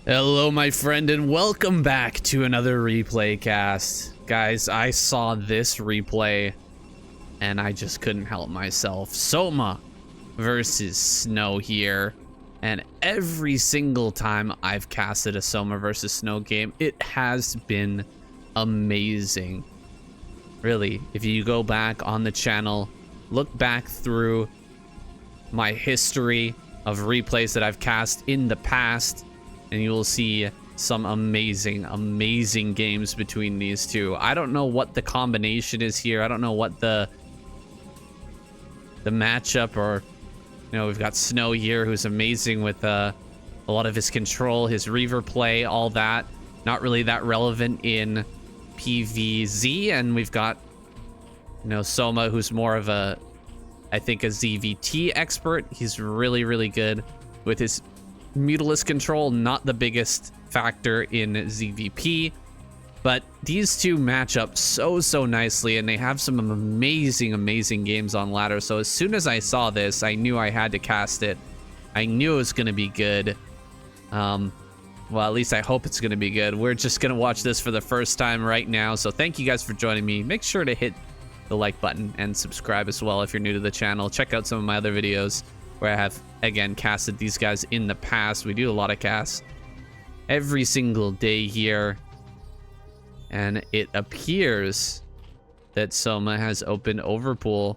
Hello, my friend, and welcome back to another replay cast. Guys, I saw this replay, and I just couldn't help myself. SOMA versus Snow here, and every single time I've casted a SOMA versus Snow game, it has been amazing. Really, if you go back on the channel, look back through my history of replays that I've cast in the past, and you will see some amazing games between these two. I don't know what the combination is here. I don't know what the matchup, or we've got Snow here, who's amazing with a lot of his control, his reaver play, all that. Not really that relevant in PvZ, and we've got SOMA, who's more of I think a ZVT expert. He's really good with his Mutalist control, not the biggest factor in ZVP, but these two match up so nicely, and they have some amazing games on ladder. So as soon as I saw this, I knew I had to cast it. I knew it was going to be good. Well, at least I hope it's going to be good. We're just going to watch this for the first time right now, so thank you guys for joining me. Make sure to hit the like button and subscribe as well if you're new to the channel. Check out some of my other videos where I have, again, casted these guys in the past. We do a lot of casts every single day here, and it appears that SOMA has opened Overpool,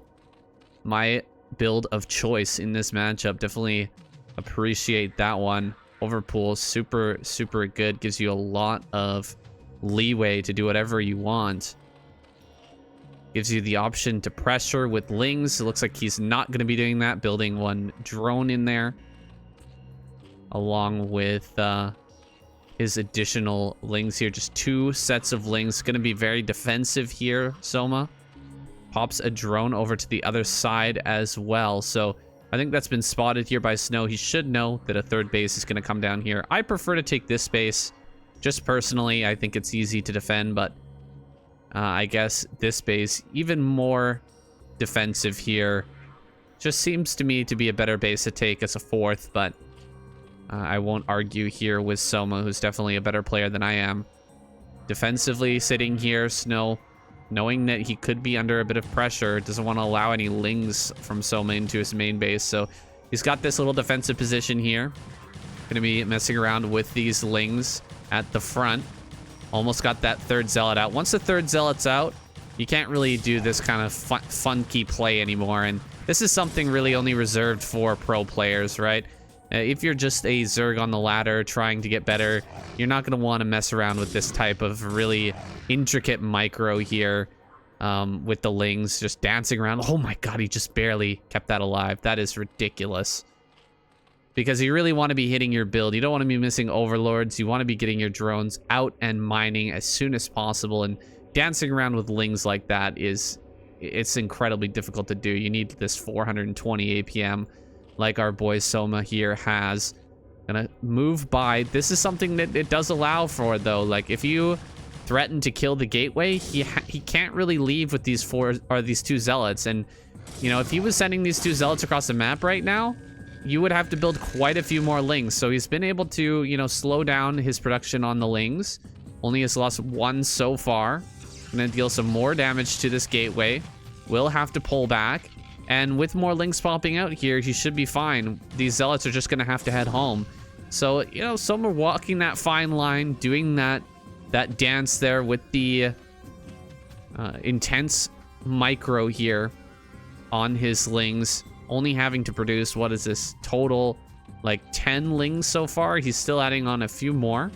my build of choice in this matchup. Definitely appreciate that one. Overpool, super good, gives you a lot of leeway to do whatever you want. Gives you the option to pressure with Lings. It looks like he's not going to be doing that, building one drone in there along with his additional Lings here. Just two sets of Lings. Going to be very defensive here. SOMA pops a drone over to the other side as well, so I think that's been spotted here by Snow. He should know that a third base is going to come down here. I prefer to take this base just personally. I think it's easy to defend, but I guess this base, even more defensive here, just seems to me to be a better base to take as a fourth, but I won't argue here with SOMA, who's definitely a better player than I am. Defensively sitting here, Snow, knowing that he could be under a bit of pressure, doesn't want to allow any Lings from SOMA into his main base, so he's got this little defensive position here. Gonna be messing around with these Lings at the front. Almost got that third Zealot out. Once the third Zealot's out, you can't really do this kind of funky play anymore. And this is something really only reserved for pro players, right? If you're just a Zerg on the ladder trying to get better, you're not going to want to mess around with this type of really intricate micro here with the Lings just dancing around. Oh my god, he just barely kept that alive. That is ridiculous. Because you really want to be hitting your build. You don't want to be missing overlords. You want to be getting your drones out and mining as soon as possible. And dancing around with Lings like that it's incredibly difficult to do. You need this 420 APM like our boy SOMA here has. Gonna move by. This is something that it does allow for, though. Like, if you threaten to kill the gateway, he can't really leave with these these two Zealots. And, if he was sending these two Zealots across the map right now, you would have to build quite a few more Lings. So he's been able to, slow down his production on the Lings. Only has lost one so far. Gonna deal some more damage to this gateway. Will have to pull back. And with more Lings popping out here, he should be fine. These Zealots are just gonna have to head home. So, SOMA walking that fine line, doing that dance there with the intense micro here on his Lings. Only having to produce, what is this, total, like 10 Lings so far. He's still adding on a few more.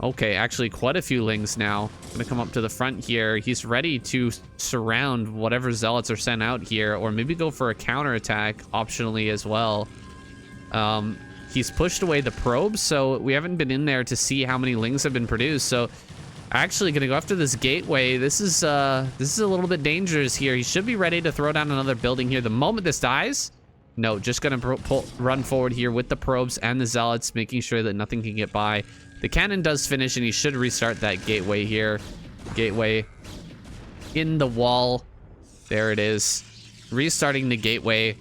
Okay, actually quite a few Lings now. Gonna come up to the front here. He's ready to surround whatever Zealots are sent out here, or maybe go for a counterattack optionally as well. He's pushed away the probes, so we haven't been in there to see how many Lings have been produced. So actually gonna go after this gateway. This is a little bit dangerous here. He should be ready to throw down another building here the moment this dies. No, just gonna run forward here with the probes and the Zealots, making sure that nothing can get by. The cannon does finish, and he should restart that gateway here. Gateway in the wall. There it is. Restarting the gateway.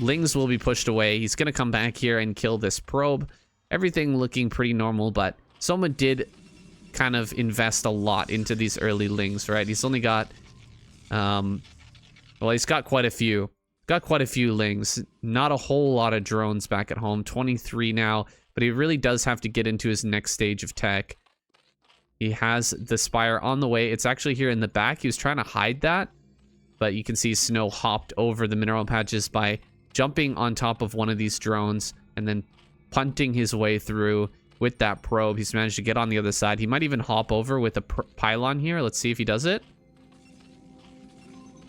Lings will be pushed away. He's going to come back here and kill this probe. Everything looking pretty normal, but Soma did kind of invest a lot into these early Lings, right? He's only got, well, he's got quite a few. Got quite a few Lings. Not a whole lot of drones back at home. 23 now, but he really does have to get into his next stage of tech. He has the Spire on the way. It's actually here in the back. He was trying to hide that, but you can see Snow hopped over the mineral patches by jumping on top of one of these drones and then punting his way through with that probe. He's managed to get on the other side. He might even hop over with a pylon here. Let's see if he does it.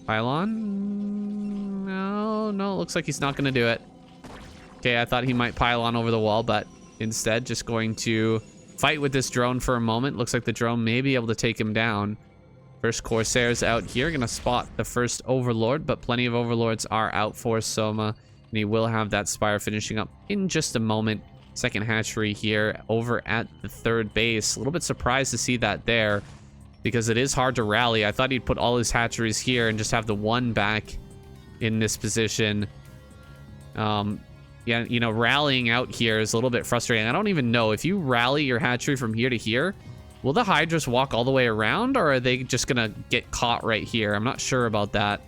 Pylon? No, looks like he's not going to do it. Okay, I thought he might pylon over the wall, but instead just going to fight with this drone for a moment. Looks like the drone may be able to take him down. First Corsairs out here. Going to spot the first Overlord, but plenty of Overlords are out for Soma. And he will have that Spire finishing up in just a moment. Second hatchery here over at the third base. A little bit surprised to see that there, because it is hard to rally. I thought he'd put all his hatcheries here and just have the one back in this position. Yeah, you know, rallying out here is a little bit frustrating. I don't even know if you rally your hatchery from here to here, will the Hydras walk all the way around, or are they just gonna get caught right here? I'm not sure about that.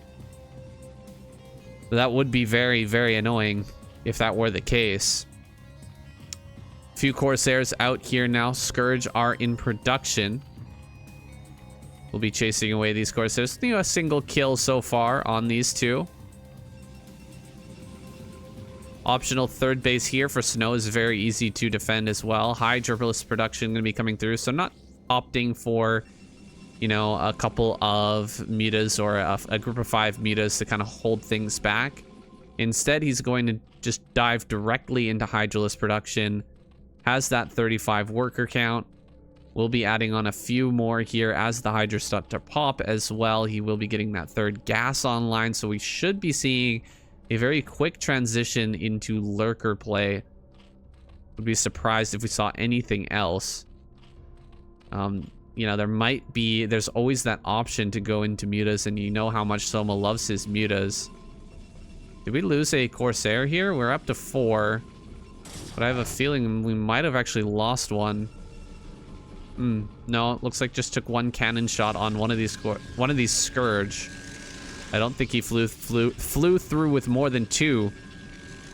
But that would be very, very annoying if that were the case. Few Corsairs out here now. Scourge are in production. We'll be chasing away these Corsairs. You know, a single kill so far on these two. Optional third base here for Snow is very easy to defend as well. High Gerbilis production going to be coming through, so not opting for, you know, a couple of mutas or a group of 5 mutas to kind of hold things back. Instead, he's going to just dive directly into Hydralis production. Has that 35 worker count. We'll be adding on a few more here as the Hydras start to pop as well. He will be getting that third gas online, so we should be seeing a very quick transition into lurker play. Would be surprised if we saw anything else. You know, there's always that option to go into mutas, and you know how much Soma loves his mutas. Did we lose a Corsair here? We're up to 4, but I have a feeling we might have actually lost one. No, it looks like just took one cannon shot on one of these Scourge. I don't think he flew through with more than 2,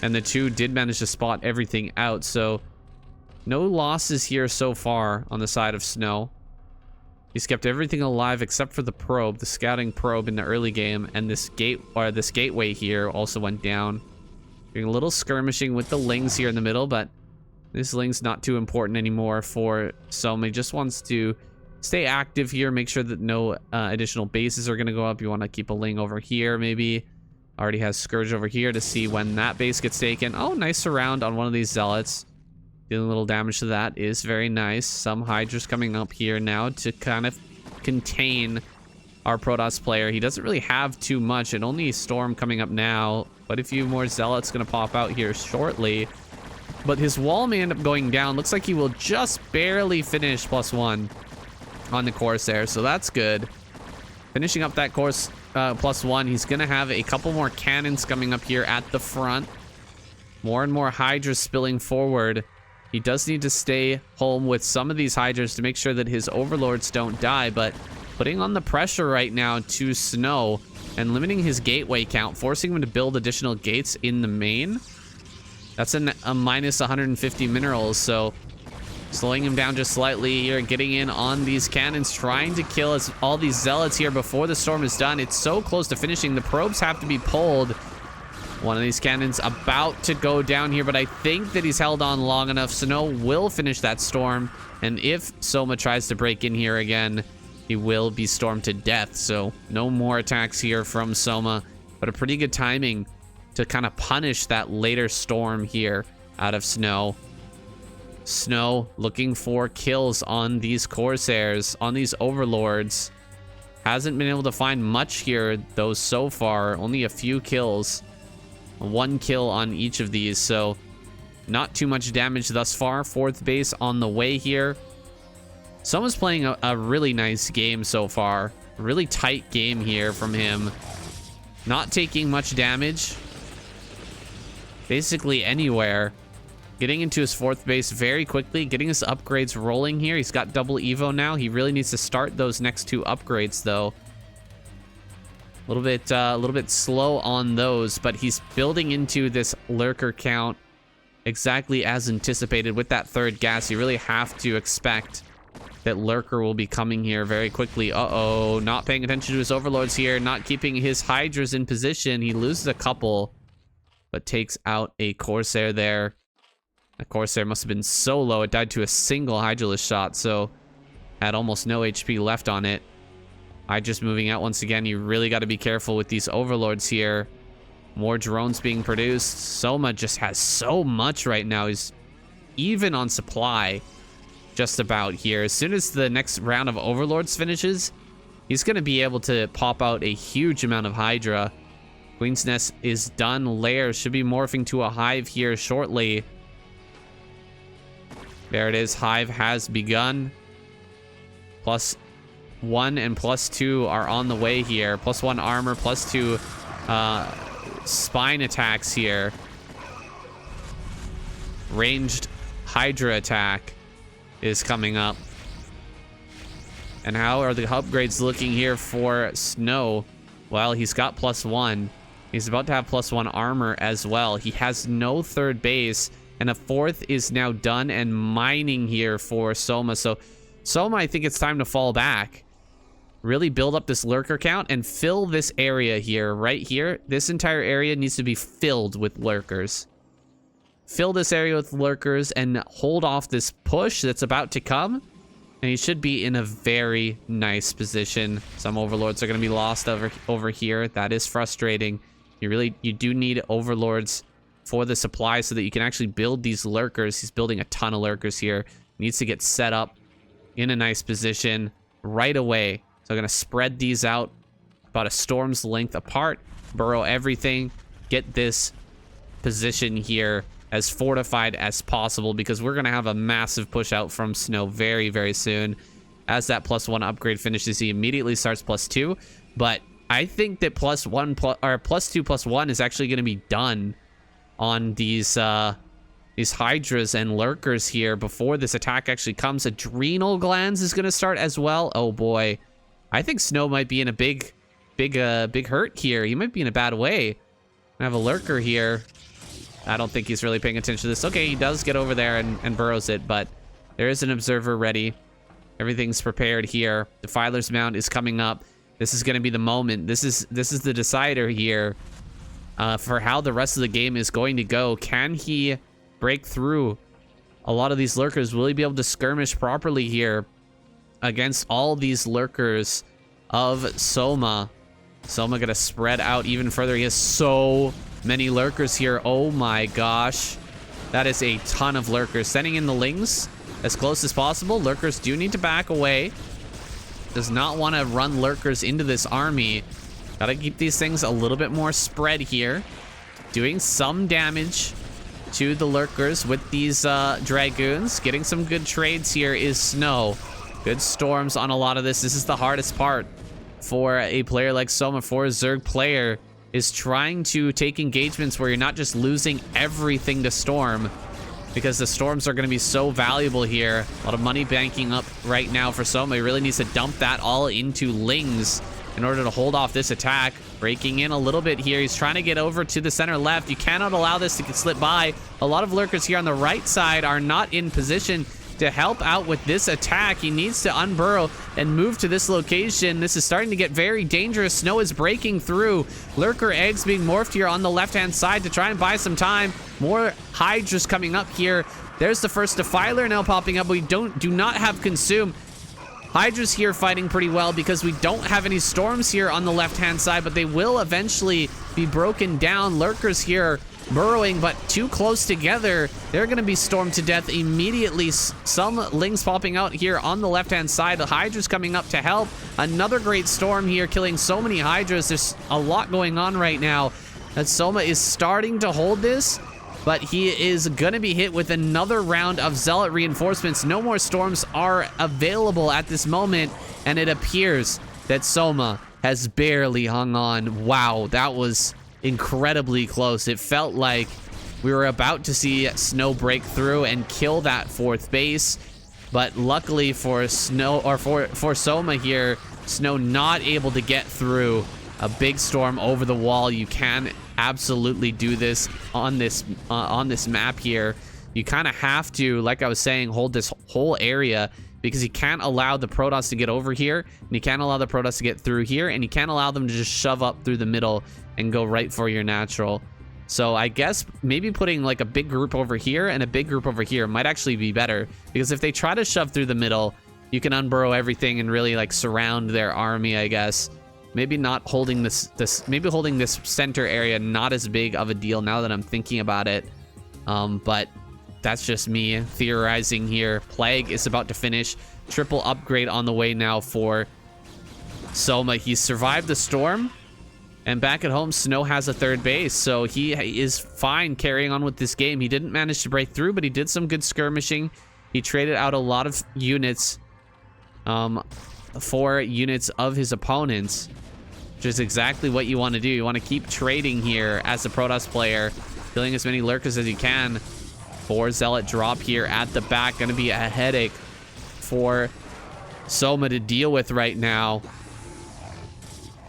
and the 2 did manage to spot everything out. So no losses here so far on the side of Snow. He's kept everything alive except for the probe, the scouting probe in the early game, and this gateway here also went down. Doing a little skirmishing with the Lings here in the middle, but this Ling's not too important anymore for Soma. He just wants to stay active here, make sure that no additional bases are going to go up. You want to keep a Ling over here, maybe. Already has Scourge over here to see when that base gets taken. Oh, nice surround on one of these Zealots. Dealing a little damage to that is very nice. Some Hydras coming up here now to kind of contain our Protoss player. He doesn't really have too much, and only Storm coming up now. But a few more Zealots going to pop out here shortly. But his wall may end up going down. Looks like he will just barely finish +1 on the Corsair, so that's good. Finishing up that course +1, he's gonna have a couple more cannons coming up here at the front. More and more Hydras spilling forward. He does need to stay home with some of these Hydras to make sure that his Overlords don't die, but putting on the pressure right now to Snow and limiting his gateway count, forcing him to build additional gates in the main. That's a minus 150 minerals, so slowing him down just slightly here, getting in on these cannons, trying to kill all these Zealots here before the storm is done. It's so close to finishing. The probes have to be pulled. One of these cannons about to go down here, but I think that he's held on long enough. Snow will finish that storm, and if Soma tries to break in here again, he will be stormed to death. So no more attacks here from Soma, but a pretty good timing to kind of punish that later storm here out of Snow. Snow looking for kills on these Corsairs, on these Overlords. Hasn't been able to find much here, though, so far. Only a few kills. 1 kill on each of these, so not too much damage thus far. 4th base on the way here. Soma's playing a really nice game so far. Really tight game here from him. Not taking much damage. basically anywhere. Getting into his 4th base very quickly, getting his upgrades rolling here. He's got double Evo now. He really needs to start those next 2 upgrades, though. A little bit slow on those, but he's building into this lurker count exactly as anticipated with that 3rd gas. You really have to expect that lurker will be coming here very quickly. Uh-oh, not paying attention to his overlords here, not keeping his hydras in position. He loses a couple, but takes out a Corsair there. The Corsair must have been so low, it died to a single Hydralisk shot, so had almost no HP left on it. Hydra's moving out once again. You really got to be careful with these overlords here. More drones being produced. Soma just has so much right now. He's even on supply just about here. As soon as the next round of overlords finishes, he's going to be able to pop out a huge amount of Hydra. Queen's Nest is done. Lair should be morphing to a hive here shortly. There it is. Hive has begun. +1 and +2 are on the way here. +1 armor, +2 spine attacks here. Ranged Hydra attack is coming up. And how are the upgrades looking here for Snow? Well, he's got +1. He's about to have +1 armor as well. He has no 3rd base. And a 4th is now done and mining here for Soma. So Soma, I think it's time to fall back. Really build up this lurker count and fill this area here, right here. This entire area needs to be filled with lurkers. Fill this area with lurkers and hold off this push that's about to come. And he should be in a very nice position. Some overlords are going to be lost over here. That is frustrating. You do need overlords for the supply so that you can actually build these lurkers. He's building a ton of lurkers here. Needs to get set up in a nice position right away. So I'm going to spread these out about a storm's length apart, burrow everything, get this position here as fortified as possible because we're going to have a massive push out from Snow very, very soon. As that +1 upgrade finishes, he immediately starts +2. But I think that +2 +1 is actually going to be done on these hydras and lurkers here before this attack actually comes. Adrenal glands is going to start as well. Oh boy, I think Snow might be in a big hurt here. He might be in a bad way. I have a lurker here. I don't think he's really paying attention to this. Okay, he does get over there and burrows it, but there is an observer ready. Everything's prepared here. Defiler's Mount is coming up. This is going to be the moment. This is the decider here. For how the rest of the game is going to go. Can he break through a lot of these lurkers? Will he be able to skirmish properly here against all these lurkers of Soma? Soma gonna spread out even further. He has so many lurkers here. Oh my gosh. That is a ton of lurkers. Sending in the lings as close as possible. Lurkers do need to back away. Does not want to run lurkers into this army. Gotta keep these things a little bit more spread here. Doing some damage to the lurkers with these dragoons. Getting some good trades here is Snow. Good storms on a lot of this. This is the hardest part for a player like Soma, for a Zerg player, is trying to take engagements where you're not just losing everything to storm, because the storms are going to be so valuable here. A lot of money banking up right now for Soma. He really needs to dump that all into lings in order to hold off this attack. Breaking in a little bit here. He's trying to get over to the center left. You cannot allow this to slip by. A lot of lurkers here on the right side are not in position to help out with this attack. He needs to unburrow and move to this location. This is starting to get very dangerous. Snow is breaking through. Lurker eggs being morphed here on the left-hand side to try and buy some time. More hydras coming up here. There's the first defiler now popping up. We do not have consume. Hydra's here fighting pretty well because we don't have any storms here on the left-hand side, but they will eventually be broken down. Lurkers here burrowing, but too close together. They're going to be stormed to death immediately. Some lings popping out here on the left-hand side. The Hydra's coming up to help. Another great storm here, killing so many Hydras. There's a lot going on right now. That Soma is starting to hold this, but he is going to be hit with another round of Zealot reinforcements. No more storms are available at this moment, and it appears that Soma has barely hung on. Wow, that was incredibly close. It felt like We were about to see Snow break through and kill that 4th base, but luckily for Snow, or for Soma here, Snow not able to get through a big storm over the wall. You can absolutely do this on this map here. You kind of have to, like I was saying, hold this whole area, because you can't allow the Protoss to get over here, and you can't allow the Protoss to get through here, and you can't allow them to just shove up through the middle and go right for your natural. So I guess maybe putting like a big group over here and a big group over here might actually be better, because if they try to shove through the middle, you can unburrow everything and really like surround their army, I guess. Maybe not holding maybe holding this center area not as big of a deal now that I'm thinking about it. But that's just me theorizing here. Plague is about to finish. Triple upgrade on the way now for Soma. He's survived the storm. And back at home, Snow has a 3rd base. So he is fine carrying on with this game. He didn't manage to break through, but he did some good skirmishing. He traded out a lot of units for units of his opponents, which is exactly what you want to do. You want to keep trading here as a Protoss player, killing as many lurkers as you can. 4 Zealot drop here at the back. Going to be a headache for Soma to deal with right now.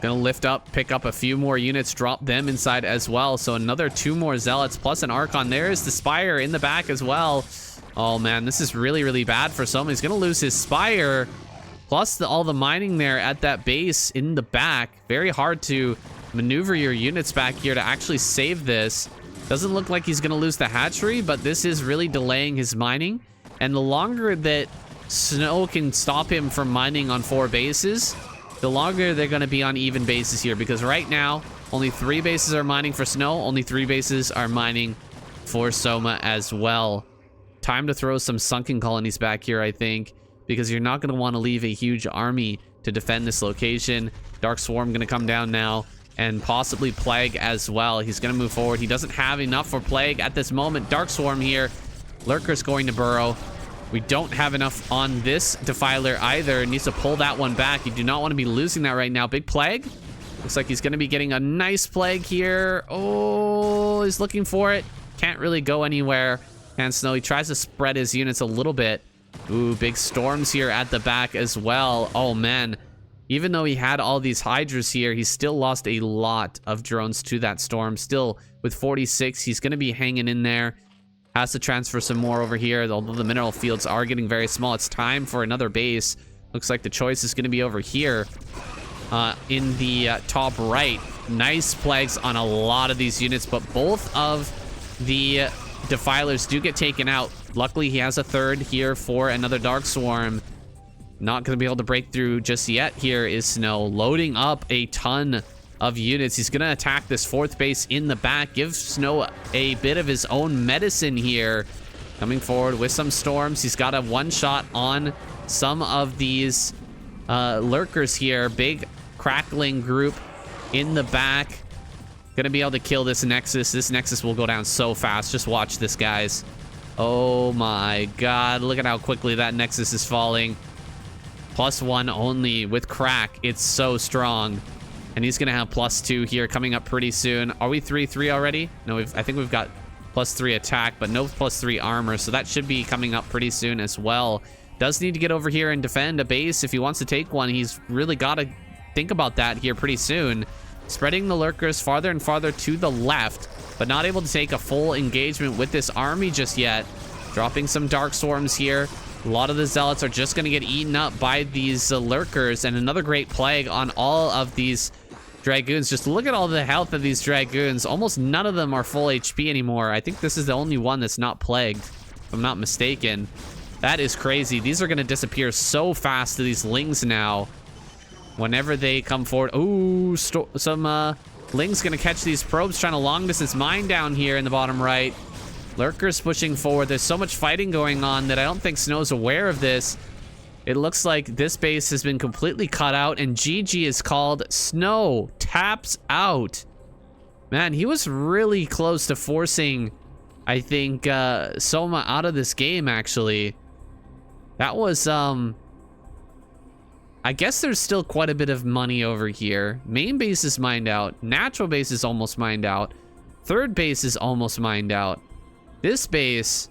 Gonna lift up, pick up a few more units, drop them inside as well. So another 2 more Zealots plus an Archon. There's the Spire in the back as well. Oh man, this is really, really bad for Soma. He's gonna lose his Spire. Plus all the mining there at that base in the back. Very hard to maneuver your units back here to actually save this. Doesn't look like he's gonna lose the hatchery, but this is really delaying his mining. And the longer that Snow can stop him from mining on 4 bases, the longer they're going to be on even bases here, because right now only 3 bases are mining for Snow, only 3 bases are mining for Soma as well. Time to throw some sunken colonies back here, I think, because you're not going to want to leave a huge army to defend this location. Dark Swarm going to come down now, and possibly Plague as well. He's going to move forward. He doesn't have enough for Plague at this moment. Dark Swarm here. Lurker's going to burrow. We don't have enough on this Defiler either. Needs to pull that one back. You do not want to be losing that right now. Big Plague. Looks like he's going to be getting a nice Plague here. Oh, he's looking for it. Can't really go anywhere. And Snow, he tries to spread his units a little bit. Ooh, big storms here at the back as well. Oh, man. Even though he had all these Hydras here, he still lost a lot of drones to that storm. Still, with 46, he's going to be hanging in there. Has to transfer some more over here, although the mineral fields are getting very small. It's time for another base. Looks like the choice is going to be over here in the top right. Nice Plagues on a lot of these units, but both of the Defilers do get taken out. Luckily, he has a 3rd here for another Dark Swarm. Not going to be able to break through just yet. Here is Snow loading up a ton of units. He's going to attack this 4th base in the back. Give Snow a bit of his own medicine here. Coming forward with some storms. He's got a 1-shot on some of these lurkers here. Big crackling group in the back. Going to be able to kill this Nexus. This Nexus will go down so fast. Just watch this, guys. Oh my god. Look at how quickly that Nexus is falling. +1 only with crack. It's so strong. And he's going to have +2 here coming up pretty soon. Are we 3-3 already? No, I think we've got +3 attack, but no +3 armor. So that should be coming up pretty soon as well. Does need to get over here and defend a base. If he wants to take one, he's really got to think about that here pretty soon. Spreading the lurkers farther and farther to the left, but not able to take a full engagement with this army just yet. Dropping some Dark Swarms here. A lot of the Zealots are just going to get eaten up by these lurkers, and another great Plague on all of these Dragoons. Just look at all the health of these Dragoons. Almost none of them are full HP anymore. I think this is the only one that's not plagued, if I'm not mistaken. That is crazy. These are going to disappear so fast to these Lings now. Whenever they come forward. Ooh, some Ling's going to catch these probes, trying to long distance mine down here in the bottom right. Lurkers pushing forward. There's so much fighting going on that I don't think Snow's aware of this. It looks like this base has been completely cut out, and GG is called. Snow taps out. Man, he was really close to forcing, I think, Soma out of this game, actually. That was, I guess there's still quite a bit of money over here. Main base is mined out. Natural base is almost mined out. Third base is almost mined out. This base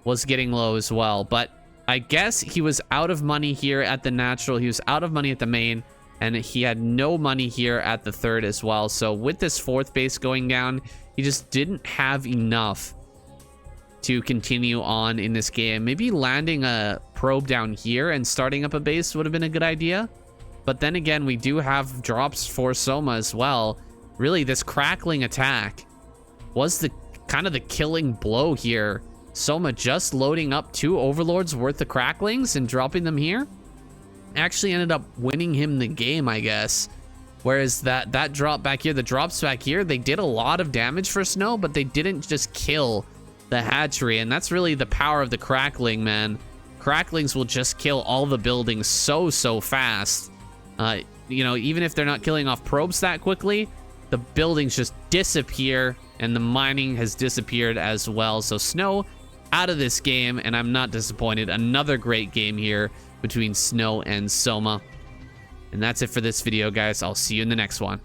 was getting low as well, but I guess he was out of money here at the natural. He was out of money at the main, and he had no money here at the third as well. So with this fourth base going down, he just didn't have enough to continue on in this game. Maybe landing a probe down here and starting up a base would have been a good idea. But then again, we do have drops for Soma as well. Really, this crackling attack was the kind of the killing blow here. Soma just loading up 2 overlords worth of cracklings and dropping them here actually ended up winning him the game, I guess. Whereas that drop back here, the drops back here, they did a lot of damage for Snow, but they didn't just kill the hatchery. And that's really the power of the crackling, man. Cracklings will just kill all the buildings so fast. You know, even if they're not killing off probes that quickly, the buildings just disappear, and the mining has disappeared as well. So Snow out of this game, and I'm not disappointed. Another great game here between Snow and Soma. And that's it for this video, guys. I'll see you in the next one.